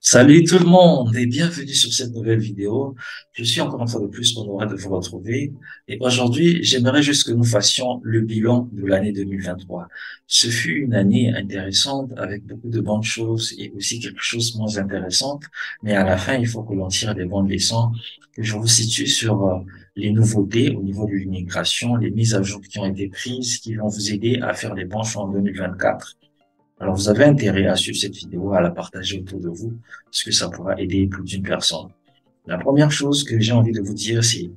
Salut tout le monde et bienvenue sur cette nouvelle vidéo. Je suis encore une fois de plus honoré de vous retrouver et aujourd'hui, j'aimerais juste que nous fassions le bilan de l'année 2023. Ce fut une année intéressante avec beaucoup de bonnes choses et aussi quelque chose de moins intéressante, mais à la fin, il faut que l'on tire des bonnes leçons, que je vous situe sur les nouveautés au niveau de l'immigration, les mises à jour qui ont été prises, qui vont vous aider à faire les bons choix en 2024. Alors, vous avez intérêt à suivre cette vidéo, à la partager autour de vous, parce que ça pourra aider plus d'une personne. La première chose que j'ai envie de vous dire, c'est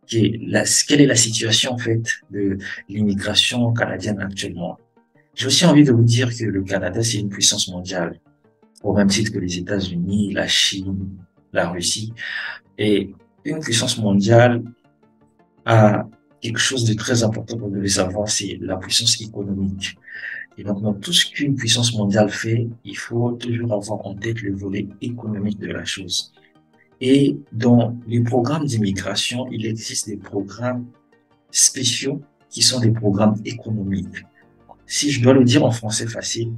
quelle est la situation, en fait, de l'immigration canadienne actuellement. J'ai aussi envie de vous dire que le Canada, c'est une puissance mondiale, au même titre que les États-Unis, la Chine, la Russie. Et une puissance mondiale a quelque chose de très important que vous devez savoir, c'est la puissance économique. Et donc, dans tout ce qu'une puissance mondiale fait, il faut toujours avoir en tête le volet économique de la chose. Et dans les programmes d'immigration, il existe des programmes spéciaux qui sont des programmes économiques. Si je dois le dire en français facile,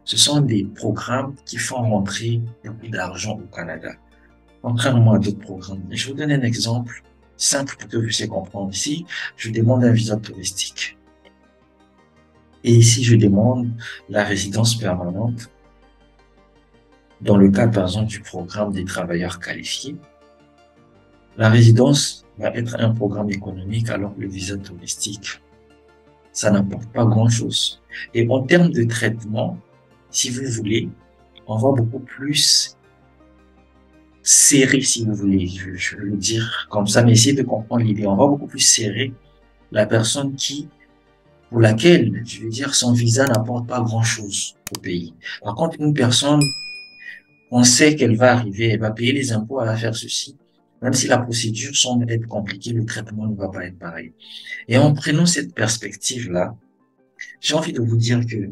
ce sont des programmes qui font rentrer beaucoup d'argent au Canada, contrairement à d'autres programmes. Je vous donne un exemple simple pour que vous puissiez comprendre. Ici, je demande un visa touristique. Et ici, je demande la résidence permanente. Dans le cas, par exemple, du programme des travailleurs qualifiés, la résidence va être un programme économique alors que le visa touristique, ça n'apporte pas grand-chose. Et en termes de traitement, si vous voulez, on va beaucoup plus serrer, si vous voulez, je veux le dire comme ça, mais essayez de comprendre l'idée. On va beaucoup plus serrer la personne pour laquelle, je veux dire, son visa n'apporte pas grand-chose au pays. Par contre, une personne, on sait qu'elle va arriver, elle va payer les impôts, elle va faire ceci. Même si la procédure semble être compliquée, le traitement ne va pas être pareil. Et en prenant cette perspective-là, j'ai envie de vous dire que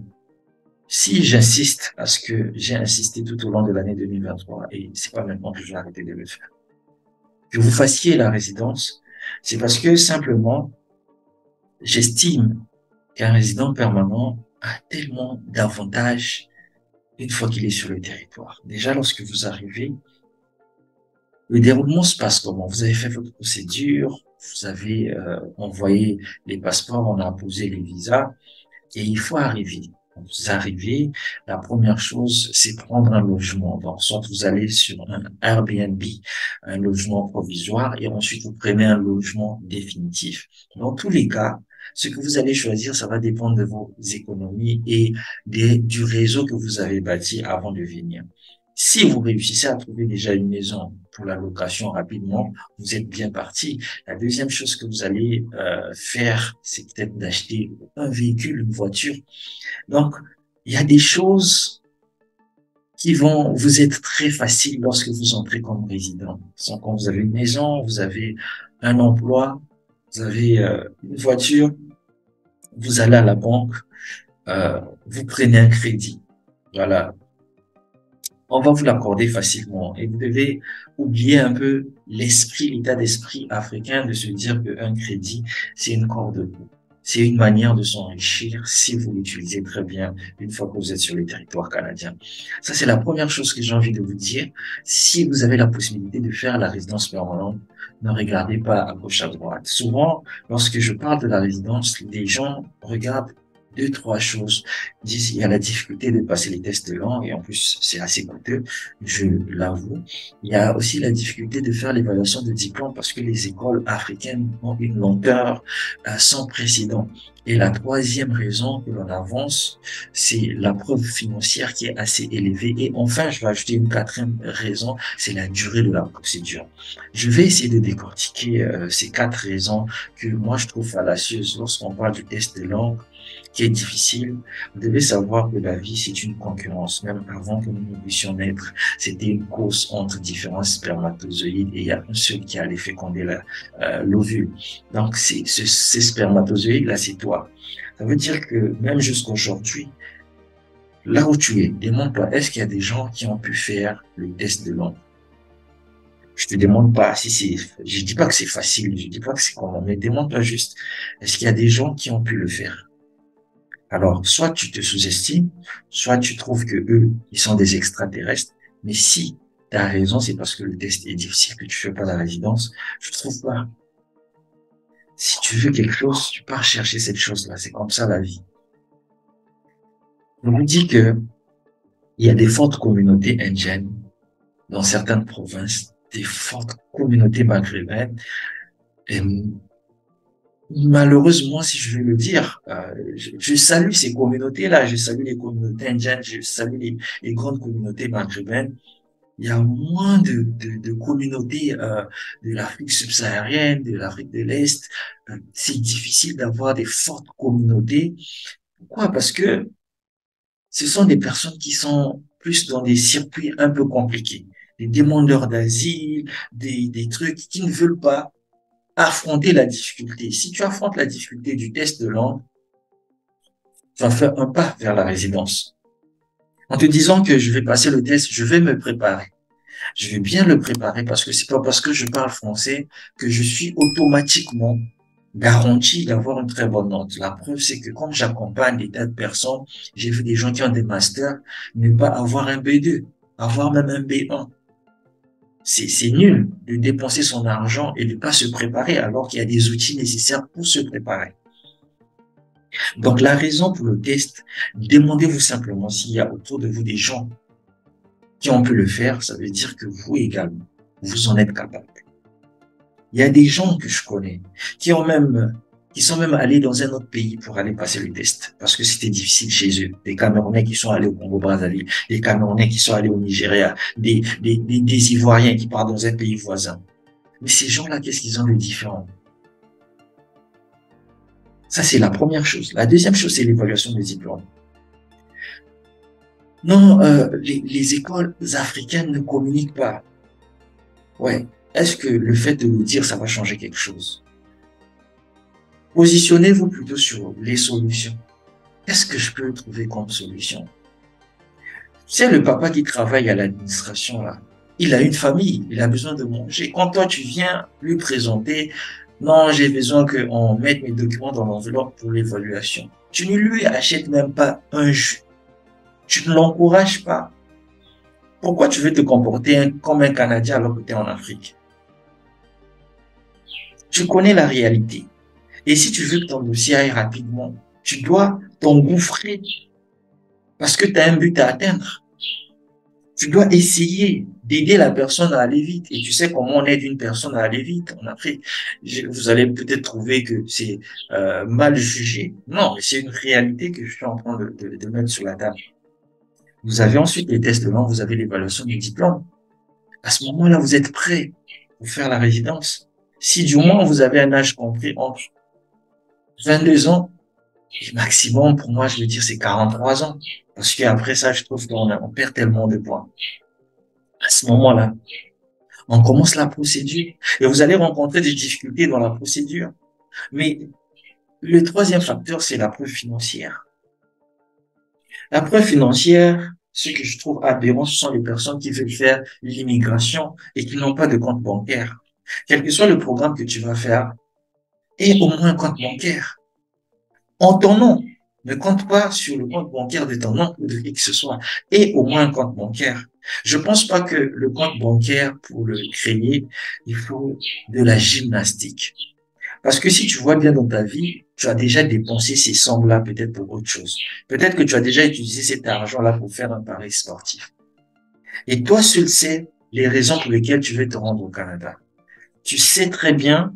si j'insiste à ce que j'ai insisté tout au long de l'année 2023, et c'est pas maintenant que je vais arrêter de le faire, que vous fassiez la résidence, c'est parce que simplement, j'estime qu'un résident permanent a tellement d'avantages une fois qu'il est sur le territoire. Déjà, lorsque vous arrivez, le déroulement se passe comment? Vous avez fait votre procédure, vous avez envoyé les passeports, on a posé les visas et il faut arriver. Quand vous arrivez, la première chose, c'est prendre un logement. Donc, soit vous allez sur un Airbnb, un logement provisoire, et ensuite vous prenez un logement définitif. Dans tous les cas, ce que vous allez choisir, ça va dépendre de vos économies et du réseau que vous avez bâti avant de venir. Si vous réussissez à trouver déjà une maison pour la location rapidement, vous êtes bien parti. La deuxième chose que vous allez faire, c'est peut-être d'acheter un véhicule, une voiture. Donc, il y a des choses qui vont vous être très faciles lorsque vous entrez comme résident. Sans quand vous avez une maison, vous avez un emploi, vous avez une voiture, vous allez à la banque, vous prenez un crédit. Voilà, on va vous l'accorder facilement. Et vous devez oublier un peu l'état d'esprit africain de se dire qu'un crédit, c'est une corde de peau. C'est une manière de s'enrichir si vous l'utilisez très bien une fois que vous êtes sur le territoire canadien. Ça, c'est la première chose que j'ai envie de vous dire. Si vous avez la possibilité de faire la résidence permanente, ne regardez pas à gauche, à droite. Souvent, lorsque je parle de la résidence, les gens regardent deux, trois choses. Disent, il y a la difficulté de passer les tests de langue et en plus, c'est assez coûteux, je l'avoue. Il y a aussi la difficulté de faire l'évaluation de diplôme parce que les écoles africaines ont une lenteur sans précédent. Et la troisième raison que l'on avance, c'est la preuve financière qui est assez élevée. Et enfin, je vais ajouter une quatrième raison, c'est la durée de la procédure. Je vais essayer de décortiquer ces quatre raisons que moi je trouve fallacieuses lorsqu'on parle du test de langue qui est difficile. Vous devez savoir que la vie, c'est une concurrence. Même avant que nous ne puissions naître, c'était une course entre différents spermatozoïdes et il y a un seul qui allait féconder l'ovule. Donc, ces spermatozoïdes-là, c'est toi. Ça veut dire que même jusqu'aujourd'hui, là où tu es, demande-toi, est-ce qu'il y a des gens qui ont pu faire le test de langue? Je te demande pas si je dis pas que c'est facile, je dis pas que c'est comment, mais demande-toi juste, est-ce qu'il y a des gens qui ont pu le faire? Alors, soit tu te sous-estimes, soit tu trouves que eux, ils sont des extraterrestres, Mais si tu as raison, c'est parce que le test est difficile que tu fais pas la résidence. Je trouve pas. Si tu veux quelque chose, tu pars chercher cette chose-là. C'est comme ça la vie. On vous dit que il y a des fortes communautés indiennes dans certaines provinces, des fortes communautés maghrébines. Et malheureusement, si je veux le dire, je salue ces communautés-là, je salue les communautés indiennes, je salue les grandes communautés maghrébines. Il y a moins de communautés de l'Afrique subsaharienne, de l'Afrique de l'Est. C'est difficile d'avoir des fortes communautés. Pourquoi? Parce que ce sont des personnes qui sont plus dans des circuits un peu compliqués, des demandeurs d'asile, des trucs qui ne veulent pas affronter la difficulté. Si tu affrontes la difficulté du test de langue, tu vas faire un pas vers la résidence. En te disant que je vais passer le test, je vais me préparer. Je vais bien le préparer parce que c'est pas parce que je parle français que je suis automatiquement garanti d'avoir une très bonne note. La preuve, c'est que quand j'accompagne des tas de personnes, j'ai vu des gens qui ont des masters ne pas avoir un B2, avoir même un B1. C'est nul de dépenser son argent et de pas se préparer alors qu'il y a des outils nécessaires pour se préparer. Donc, la raison pour le test, demandez-vous simplement s'il y a autour de vous des gens qui ont pu le faire, ça veut dire que vous également, vous en êtes capable. Il y a des gens que je connais qui sont même allés dans un autre pays pour aller passer le test parce que c'était difficile chez eux. Des Camerounais qui sont allés au Congo-Brazzaville, des Camerounais qui sont allés au Nigeria, des Ivoiriens qui partent dans un pays voisin. Mais ces gens-là, qu'est-ce qu'ils ont de différent? Ça, c'est la première chose. La deuxième chose, c'est l'évaluation des diplômes. Non, les écoles africaines ne communiquent pas. Ouais. Est-ce que le fait de le dire, ça va changer quelque chose? Positionnez-vous plutôt sur les solutions. Qu'est-ce que je peux trouver comme solution? C'est le papa qui travaille à l'administration, là. Il a une famille, il a besoin de manger. Quand toi, tu viens lui présenter, non, j'ai besoin qu'on mette mes documents dans l'enveloppe pour l'évaluation. Tu ne lui achètes même pas un jus. Tu ne l'encourages pas. Pourquoi tu veux te comporter comme un Canadien alors que tu es en Afrique? Tu connais la réalité. Et si tu veux que ton dossier aille rapidement, tu dois t'engouffrer parce que tu as un but à atteindre. Tu dois essayer d'aider la personne à aller vite. Et tu sais comment on aide une personne à aller vite en Afrique. Vous allez peut-être trouver que c'est mal jugé. Non, mais c'est une réalité que je suis en train de mettre sur la table. Vous avez ensuite les tests de langue, vous avez l'évaluation du diplôme. À ce moment-là, vous êtes prêt pour faire la résidence. Si du moins vous avez un âge compris entre 22 ans et maximum, pour moi, je veux dire, c'est 43 ans. Parce qu'après ça, je trouve qu'on perd tellement de points. À ce moment-là, on commence la procédure et vous allez rencontrer des difficultés dans la procédure. Mais le troisième facteur, c'est la preuve financière. La preuve financière, ce que je trouve aberrant, ce sont les personnes qui veulent faire l'immigration et qui n'ont pas de compte bancaire. Quel que soit le programme que tu vas faire, aie au moins un compte bancaire. En ton nom, ne compte pas sur le compte bancaire de ton oncle ou de qui que ce soit, aie au moins un compte bancaire. Je pense pas que le compte bancaire, pour le créer, il faut de la gymnastique. Parce que si tu vois bien dans ta vie, tu as déjà dépensé ces sommes-là peut-être pour autre chose. Peut-être que tu as déjà utilisé cet argent-là pour faire un pari sportif. Et toi seul sais les raisons pour lesquelles tu veux te rendre au Canada. Tu sais très bien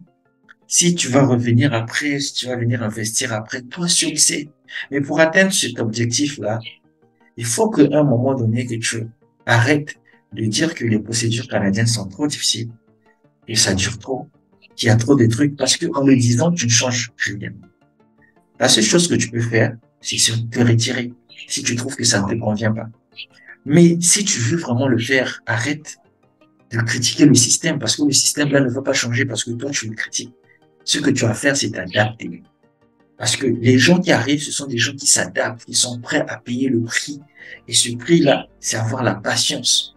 si tu vas revenir après, si tu vas venir investir après, toi seul sais. Mais pour atteindre cet objectif-là, il faut qu'à un moment donné que tu arrêtes de dire que les procédures canadiennes sont trop difficiles et ça dure trop, qu'il y a trop de trucs, parce que en le disant, tu ne changes rien. La seule chose que tu peux faire, c'est te retirer si tu trouves que ça ne te convient pas. Mais si tu veux vraiment le faire, arrête de critiquer le système, parce que le système là ne va pas changer parce que toi tu le critiques. Ce que tu as à faire, c'est t'adapter. Parce que les gens qui arrivent, ce sont des gens qui s'adaptent, qui sont prêts à payer le prix. Et ce prix-là, c'est avoir la patience.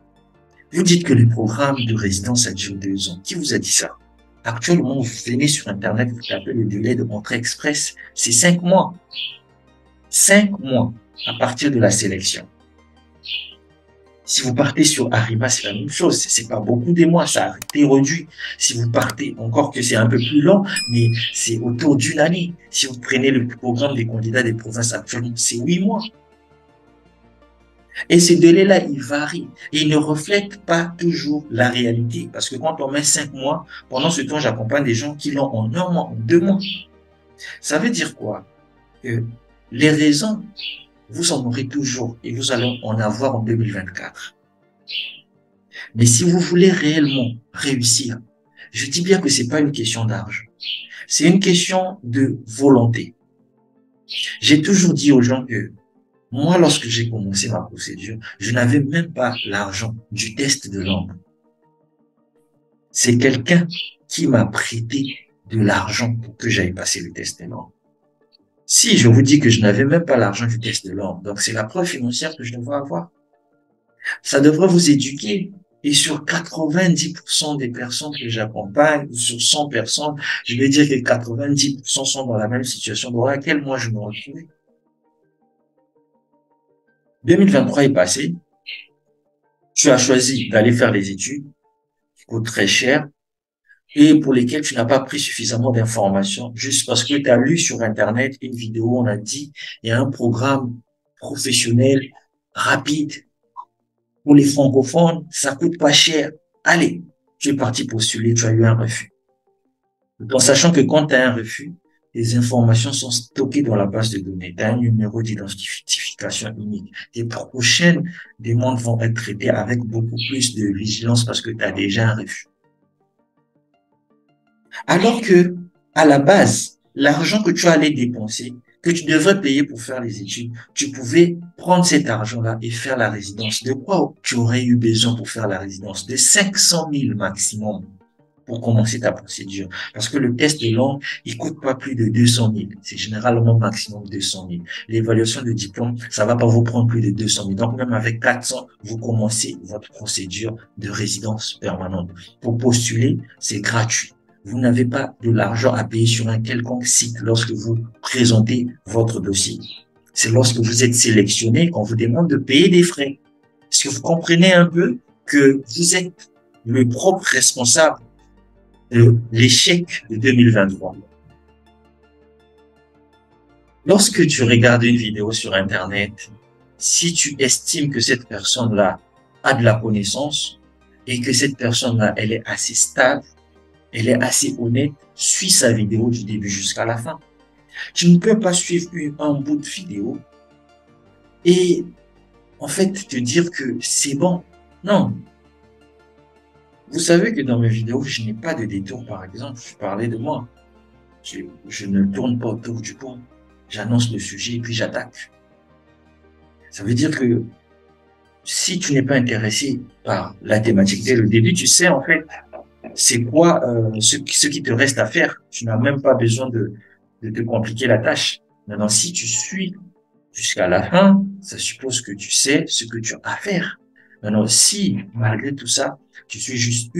Vous dites que le programme de résidence a duré 2 ans. Qui vous a dit ça? Actuellement, vous venez sur Internet, vous tapez le délai de rentrée express. C'est 5 mois. 5 mois à partir de la sélection. Si vous partez sur Arriva, c'est la même chose. C'est pas beaucoup des mois, ça a été réduit. Si vous partez, encore que c'est un peu plus lent, mais c'est autour d'une année. Si vous prenez le programme des candidats des provinces actuellement, c'est 8 mois. Et ces délais-là, ils varient. Et ils ne reflètent pas toujours la réalité. Parce que quand on met 5 mois, pendant ce temps, j'accompagne des gens qui l'ont en 1 mois, en 2 mois. Ça veut dire quoi? Que les raisons, vous en aurez toujours et vous allez en avoir en 2024. Mais si vous voulez réellement réussir, je dis bien que c'est pas une question d'argent. C'est une question de volonté. J'ai toujours dit aux gens que moi, lorsque j'ai commencé ma procédure, je n'avais même pas l'argent du test de langue. C'est quelqu'un qui m'a prêté de l'argent pour que j'aille passer le test de langue. Si je vous dis que je n'avais même pas l'argent du test de langue, donc c'est la preuve financière que je devrais avoir. Ça devrait vous éduquer. Et sur 90% des personnes que j'accompagne, ou sur 100 personnes, je vais dire que 90% sont dans la même situation dans laquelle moi je me retrouvais. 2023 est passé. Tu as choisi d'aller faire des études qui coûtent très cher et pour lesquelles tu n'as pas pris suffisamment d'informations juste parce que tu as lu sur Internet une vidéo, on a dit, il y a un programme professionnel rapide pour les francophones, ça coûte pas cher. Allez, tu es parti postuler, tu as eu un refus. En sachant que quand tu as un refus, les informations sont stockées dans la base de données. Tu as un numéro d'identification unique. Tes prochaines demandes vont être traitées avec beaucoup plus de vigilance parce que tu as déjà un refus. Alors que, à la base, l'argent que tu allais dépenser, que tu devrais payer pour faire les études, tu pouvais prendre cet argent-là et faire la résidence. De quoi tu aurais eu besoin pour faire la résidence? De 500 000 maximum pour commencer ta procédure. Parce que le test de langue, il coûte pas plus de 200 000. C'est généralement maximum 200 000. L'évaluation de diplôme, ça va pas vous prendre plus de 200 000. Donc, même avec 400, vous commencez votre procédure de résidence permanente. Pour postuler, c'est gratuit. Vous n'avez pas de l'argent à payer sur un quelconque site lorsque vous présentez votre dossier. C'est lorsque vous êtes sélectionné qu'on vous demande de payer des frais. Est-ce que vous comprenez un peu que vous êtes le propre responsable de l'échec de 2023? Lorsque tu regardes une vidéo sur Internet, si tu estimes que cette personne-là a de la connaissance et que cette personne-là, elle est assez stable, elle est assez honnête, suis sa vidéo du début jusqu'à la fin. Tu ne peux pas suivre un bout de vidéo et en fait te dire que c'est bon. Non. Vous savez que dans mes vidéos, je n'ai pas de détour, par exemple. Je parlais de moi. Je ne tourne pas autour du pot. J'annonce le sujet et puis j'attaque. Ça veut dire que si tu n'es pas intéressé par la thématique dès le début, tu sais en fait c'est quoi ce qui te reste à faire. Tu n'as même pas besoin de te compliquer la tâche. Maintenant, si tu suis jusqu'à la fin, ça suppose que tu sais ce que tu as à faire. Maintenant, si malgré tout ça, tu suis juste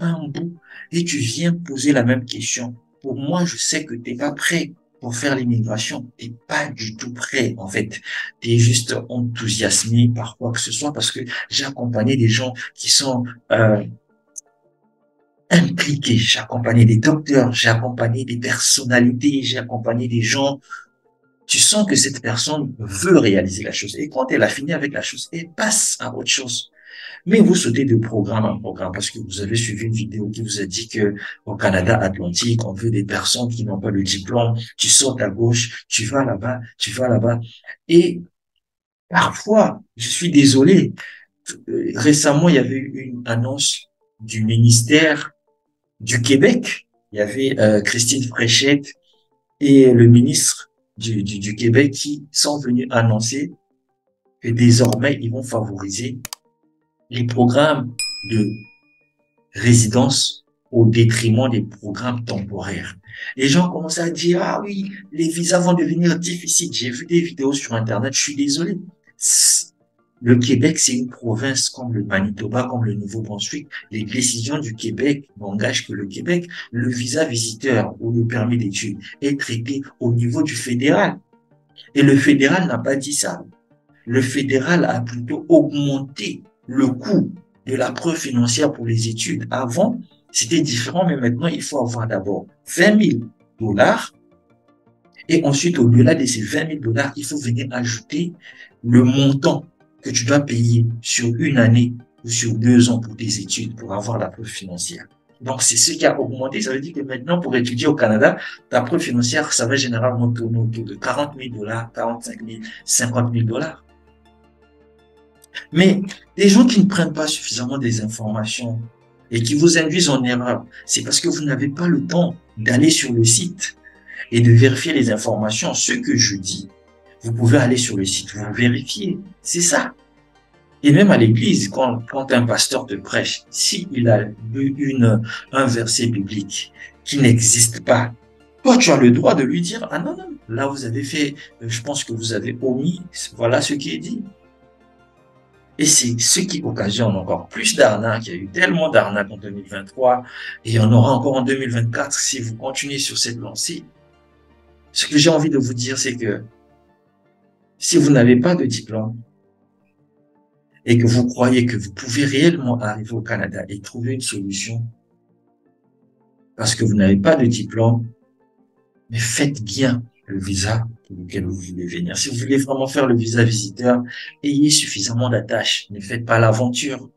un bout et tu viens poser la même question, pour moi, je sais que t'es pas prêt pour faire l'immigration. T'es pas du tout prêt, en fait. T'es juste enthousiasmé par quoi que ce soit parce que j'ai accompagné des gens qui sont impliqués. J'ai accompagné des docteurs, j'ai accompagné des personnalités, j'ai accompagné des gens. Tu sens que cette personne veut réaliser la chose. Et quand elle a fini avec la chose, elle passe à autre chose. Mais vous sautez de programme en programme parce que vous avez suivi une vidéo qui vous a dit que au Canada Atlantique, on veut des personnes qui n'ont pas le diplôme. Tu sautes à gauche, tu vas là-bas, tu vas là-bas. Et parfois, je suis désolé, récemment, il y avait eu une annonce du ministère du Québec. Il y avait Christine Fréchette et le ministre du Québec qui sont venus annoncer que désormais, ils vont favoriser les programmes de résidence au détriment des programmes temporaires. Les gens commencent à dire, ah oui, les visas vont devenir difficiles. J'ai vu des vidéos sur Internet, je suis désolé. Le Québec, c'est une province comme le Manitoba, comme le Nouveau-Brunswick. Les décisions du Québec n'engagent que le Québec. Le visa visiteur ou le permis d'études est traité au niveau du fédéral. Et le fédéral n'a pas dit ça. Le fédéral a plutôt augmenté le coût de la preuve financière pour les études. Avant, c'était différent, mais maintenant, il faut avoir d'abord 20 000 $ et ensuite, au-delà de ces 20 000 $, il faut venir ajouter le montant que tu dois payer sur une année ou sur 2 ans pour tes études pour avoir la preuve financière. Donc, c'est ce qui a augmenté. Ça veut dire que maintenant, pour étudier au Canada, ta preuve financière, ça va généralement tourner autour de 40 000 $, 45 000, 50 000 $. Mais les gens qui ne prennent pas suffisamment des informations et qui vous induisent en erreur, c'est parce que vous n'avez pas le temps d'aller sur le site et de vérifier les informations. Ce que je dis, vous pouvez aller sur le site, vous vérifier. C'est ça. Et même à l'église, quand un pasteur te prêche, s'il a lu un verset biblique qui n'existe pas, toi, tu as le droit de lui dire, ah non, non, là, vous avez fait, je pense que vous avez omis, voilà ce qui est dit. Et c'est ce qui occasionne encore plus d'arnaques. Il y a eu tellement d'arnaques en 2023 et il y en aura encore en 2024 si vous continuez sur cette lancée. Ce que j'ai envie de vous dire, c'est que si vous n'avez pas de diplôme et que vous croyez que vous pouvez réellement arriver au Canada et trouver une solution parce que vous n'avez pas de diplôme, mais faites bien le visa pour lequel vous voulez venir. Si vous voulez vraiment faire le visa visiteur, ayez suffisamment d'attaches. Ne faites pas l'aventure.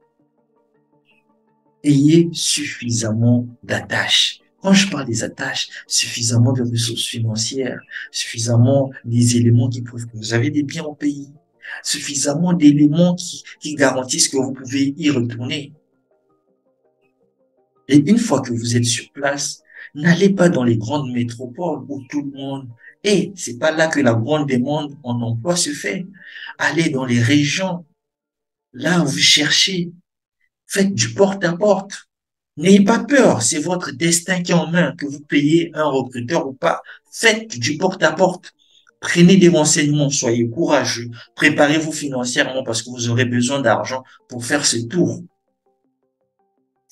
Ayez suffisamment d'attaches. Quand je parle des attaches, suffisamment de ressources financières, suffisamment des éléments qui prouvent que vous avez des biens au pays, suffisamment d'éléments qui garantissent que vous pouvez y retourner. Et une fois que vous êtes sur place, n'allez pas dans les grandes métropoles où tout le monde est. C'est pas là que la grande demande en emploi se fait. Allez dans les régions, là où vous cherchez. Faites du porte-à-porte. N'ayez pas peur, c'est votre destin qui est en main, que vous payez un recruteur ou pas. Faites du porte-à-porte. Prenez des renseignements, soyez courageux, préparez-vous financièrement parce que vous aurez besoin d'argent pour faire ce tour.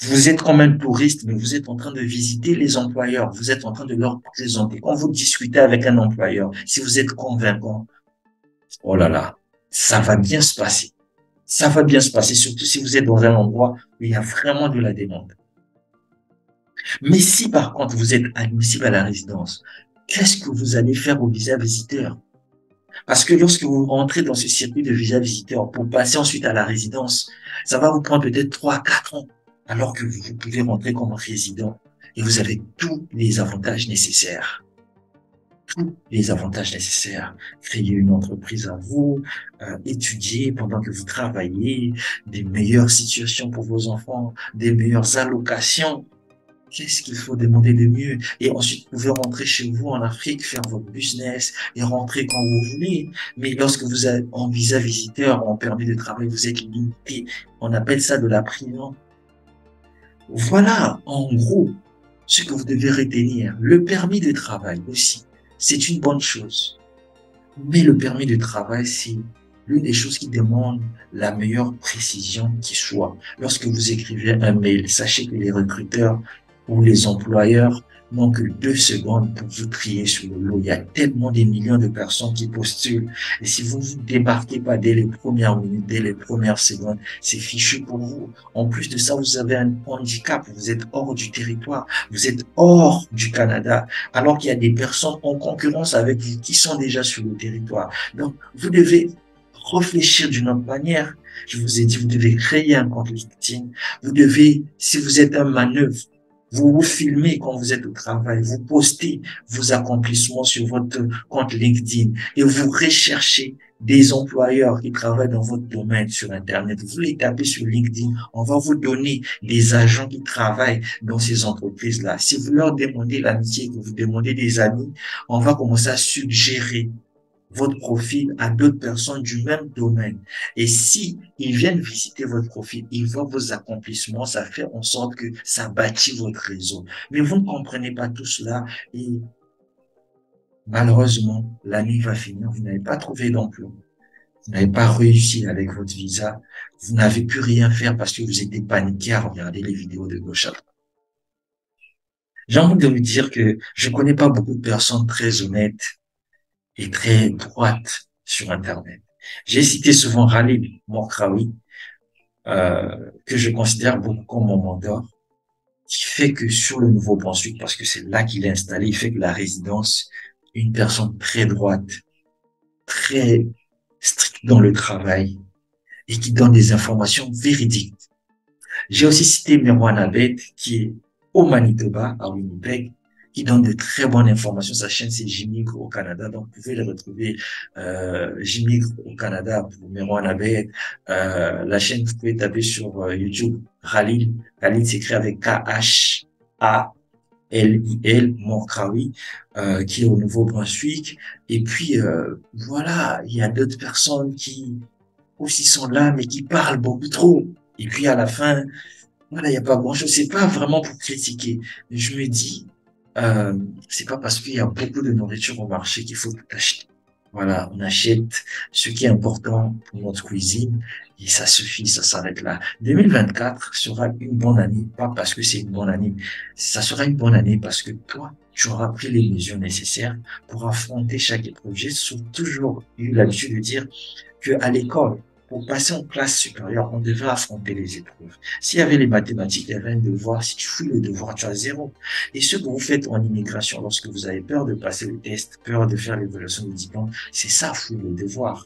Vous êtes comme un touriste, mais vous êtes en train de visiter les employeurs, vous êtes en train de leur présenter. Quand vous discutez avec un employeur, si vous êtes convaincant, oh là là, ça va bien se passer. Ça va bien se passer, surtout si vous êtes dans un endroit où il y a vraiment de la demande. Mais si par contre vous êtes admissible à la résidence, qu'est-ce que vous allez faire au visa visiteur? Parce que lorsque vous rentrez dans ce circuit de visa visiteur pour passer ensuite à la résidence, ça va vous prendre peut-être 3 à 4 ans, alors que vous pouvez rentrer comme résident et vous avez tous les avantages nécessaires. Tous les avantages nécessaires. Créer une entreprise à vous, étudier pendant que vous travaillez, des meilleures situations pour vos enfants, des meilleures allocations. Qu'est-ce qu'il faut demander de mieux? Et ensuite, vous pouvez rentrer chez vous en Afrique, faire votre business et rentrer quand vous voulez. Mais lorsque vous êtes en visa visiteur, en permis de travail, vous êtes limité. On appelle ça de la prison. Voilà, en gros, ce que vous devez retenir. Le permis de travail aussi, c'est une bonne chose. Mais le permis de travail, c'est l'une des choses qui demande la meilleure précision qui soit. Lorsque vous écrivez un mail, sachez que les recruteurs ou les employeurs n'ont que 2 secondes pour vous trier sur le lot. Il y a tellement des millions de personnes qui postulent. Et si vous ne vous démarquez pas dès les premières minutes, dès les premières secondes, c'est fichu pour vous. En plus de ça, vous avez un handicap. Vous êtes hors du territoire. Vous êtes hors du Canada. Alors qu'il y a des personnes en concurrence avec vous qui sont déjà sur le territoire. Donc, vous devez réfléchir d'une autre manière. Je vous ai dit, vous devez créer un compte LinkedIn. Vous devez, si vous êtes un manœuvre, vous vous filmez quand vous êtes au travail, vous postez vos accomplissements sur votre compte LinkedIn et vous recherchez des employeurs qui travaillent dans votre domaine sur Internet. Vous les tapez sur LinkedIn, on va vous donner des agents qui travaillent dans ces entreprises-là. Si vous leur demandez l'amitié, que vous demandez des amis, on va commencer à suggérer votre profil à d'autres personnes du même domaine. Et si ils viennent visiter votre profil, ils voient vos accomplissements, ça fait en sorte que ça bâtit votre réseau. Mais vous ne comprenez pas tout cela et malheureusement, l'année va finir, vous n'avez pas trouvé d'emploi. Vous n'avez pas réussi avec votre visa. Vous n'avez pu rien faire parce que vous étiez paniqué à regarder les vidéos de gauche à droite. J'ai envie de vous dire que je connais pas beaucoup de personnes très honnêtes et très droite sur Internet. J'ai cité souvent Khalil Morkraoui. que je considère beaucoup comme mon mentor, qui fait que sur le Nouveau-Brunswick, parce que c'est là qu'il est installé, il fait que la résidence, une personne très droite, très stricte dans le travail et qui donne des informations véridiques. J'ai aussi cité Merwan Abed, qui est au Manitoba, à Winnipeg, qui donne de très bonnes informations. Sa chaîne, c'est Jimigre au Canada. Donc, vous pouvez le retrouver, Jimigre au Canada pour Merwan Abed. La chaîne, vous pouvez taper sur YouTube Khalil. Khalil s'écrit avec K-H-A-L-I-L, Montraoui, qui est au Nouveau-Brunswick. Et puis, voilà, il y a d'autres personnes qui aussi sont là, mais qui parlent beaucoup trop. Et puis, à la fin, voilà, il n'y a pas grand-chose. C'est pas vraiment pour critiquer. Mais je me dis, euh, c'est pas parce qu'il y a beaucoup de nourriture au marché qu'il faut tout acheter. Voilà, on achète ce qui est important pour notre cuisine et ça suffit, ça s'arrête là. 2024 sera une bonne année, pas parce que c'est une bonne année. Ça sera une bonne année parce que toi, tu auras pris les mesures nécessaires pour affronter chaque épreuve. J'ai toujours eu l'habitude de dire que à l'école, pour passer en classe supérieure, on devait affronter les épreuves. S'il y avait les mathématiques, il y avait un devoir. Si tu fouilles le devoir, tu as zéro. Et ce que vous faites en immigration, lorsque vous avez peur de passer le test, peur de faire l'évaluation du diplôme, c'est ça, fouiller le devoir.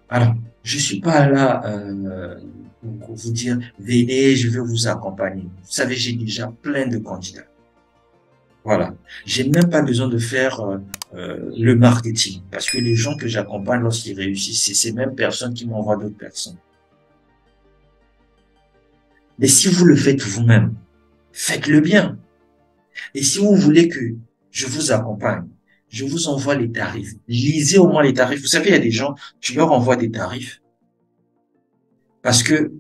Alors, je suis pas là pour vous dire, venez, je vais vous accompagner. Vous savez, j'ai déjà plein de candidats. Voilà. J'ai même pas besoin de faire le marketing parce que les gens que j'accompagne lorsqu'ils réussissent, c'est ces mêmes personnes qui m'envoient d'autres personnes. Mais si vous le faites vous-même, faites-le bien. Et si vous voulez que je vous accompagne, je vous envoie les tarifs. Lisez au moins les tarifs. Vous savez, il y a des gens, tu leur envoies des tarifs parce que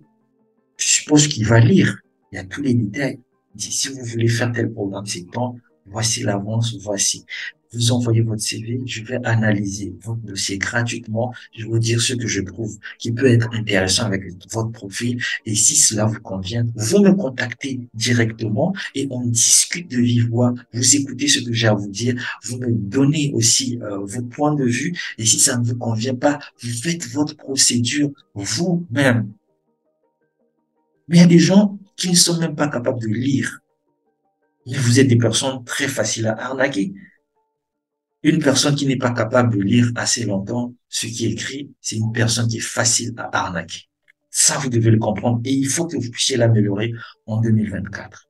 tu supposes qu'il va lire. Il y a tous les détails. Il dit, si vous voulez faire tel programme, c'est temps. Voici l'avance, voici. Vous envoyez votre CV, je vais analyser votre dossier gratuitement. Je vais vous dire ce que je trouve qui peut être intéressant avec votre profil. Et si cela vous convient, vous me contactez directement et on discute de vive voix. Vous écoutez ce que j'ai à vous dire. Vous me donnez aussi votre point de vue. Et si ça ne vous convient pas, vous faites votre procédure vous-même. Mais il y a des gens qui ne sont même pas capables de lire. Mais vous êtes des personnes très faciles à arnaquer. Une personne qui n'est pas capable de lire assez longtemps ce qui est écrit, c'est une personne qui est facile à arnaquer. Ça, vous devez le comprendre et il faut que vous puissiez l'améliorer en 2024.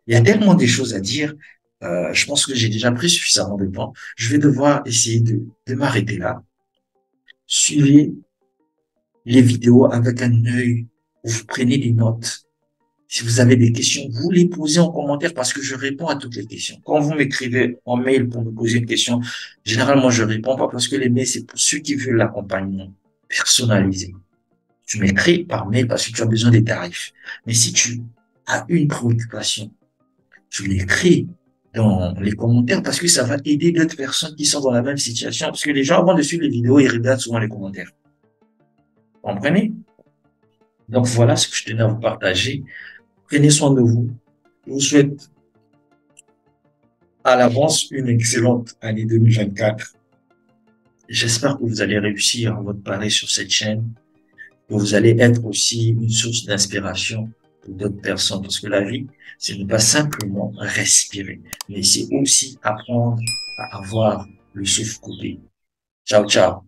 Il y a tellement de choses à dire. Je pense que j'ai déjà pris suffisamment de temps. Je vais devoir essayer de m'arrêter là. Suivez les vidéos avec un œil où vous prenez des notes. Si vous avez des questions, vous les posez en commentaire parce que je réponds à toutes les questions. Quand vous m'écrivez en mail pour me poser une question, généralement, je réponds pas parce que les mails, c'est pour ceux qui veulent l'accompagnement personnalisé. Tu m'écris par mail parce que tu as besoin des tarifs. Mais si tu as une préoccupation, tu l'écris dans les commentaires parce que ça va aider d'autres personnes qui sont dans la même situation. Parce que les gens, avant de suivre les vidéos, ils regardent souvent les commentaires. Vous comprenez? Donc voilà ce que je tenais à vous partager. Prenez soin de vous. Je vous souhaite à l'avance une excellente année 2024. J'espère que vous allez réussir votre pari sur cette chaîne, que vous allez être aussi une source d'inspiration pour d'autres personnes, parce que la vie, c'est ne pas simplement respirer, mais c'est aussi apprendre à avoir le souffle coupé. Ciao, ciao.